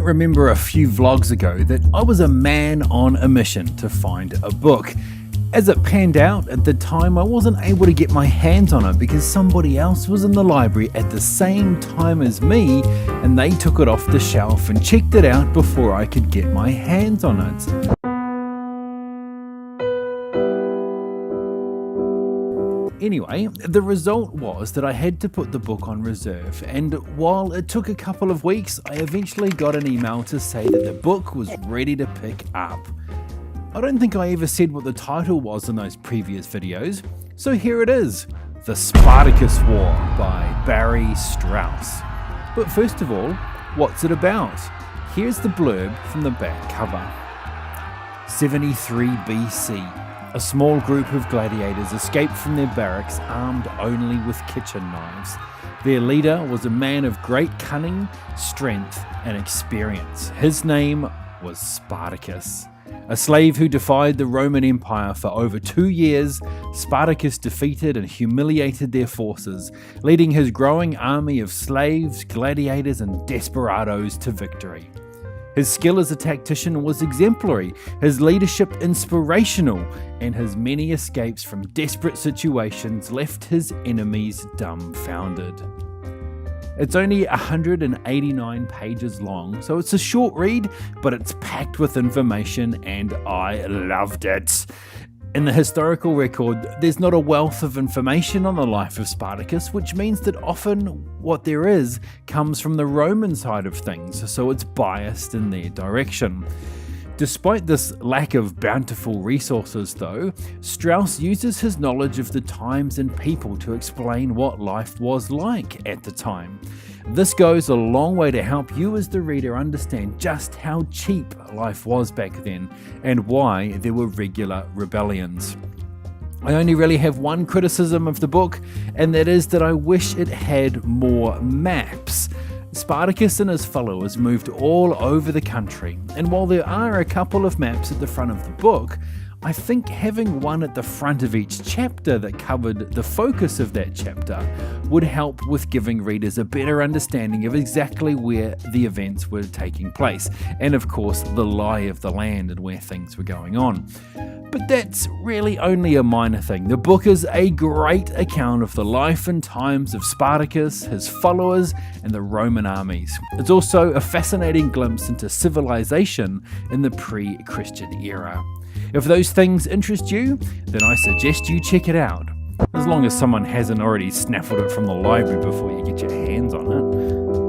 might remember a few vlogs ago that I was a man on a mission to find a book. As it panned out, at the time I wasn't able to get my hands on it because somebody else was in the library at the same time as me and they took it off the shelf and checked it out before I could get my hands on it. Anyway, the result was that I had to put the book on reserve, and while it took a couple of weeks, I eventually got an email to say that the book was ready to pick up. I don't think I ever said what the title was in those previous videos, so here it is, The Spartacus War by Barry Strauss. But first of all, what's it about? Here's the blurb from the back cover. 73 BC. A small group of gladiators escaped from their barracks armed only with kitchen knives. Their leader was a man of great cunning, strength, and experience. His name was Spartacus. A slave who defied the Roman Empire for over 2 years, Spartacus defeated and humiliated their forces, leading his growing army of slaves, gladiators, and desperados to victory. His skill as a tactician was exemplary, his leadership inspirational, and his many escapes from desperate situations left his enemies dumbfounded. It's only 189 pages long, so it's a short read, but it's packed with information and I loved it. In the historical record, there's not a wealth of information on the life of Spartacus, which means that often what there is comes from the Roman side of things, so it's biased in their direction. Despite this lack of bountiful resources though, Strauss uses his knowledge of the times and people to explain what life was like at the time. This goes a long way to help you as the reader understand just how cheap life was back then and why there were regular rebellions. I only really have one criticism of the book, and that is that I wish it had more maps. Spartacus and his followers moved all over the country, and while there are a couple of maps at the front of the book, I think having one at the front of each chapter that covered the focus of that chapter would help with giving readers a better understanding of exactly where the events were taking place, and of course the lie of the land and where things were going on. But that's really only a minor thing. The book is a great account of the life and times of Spartacus, his followers, and the Roman armies. It's also a fascinating glimpse into civilization in the pre-Christian era. If those things interest you, then I suggest you check it out. As long as someone hasn't already snaffled it from the library before you get your hands on it.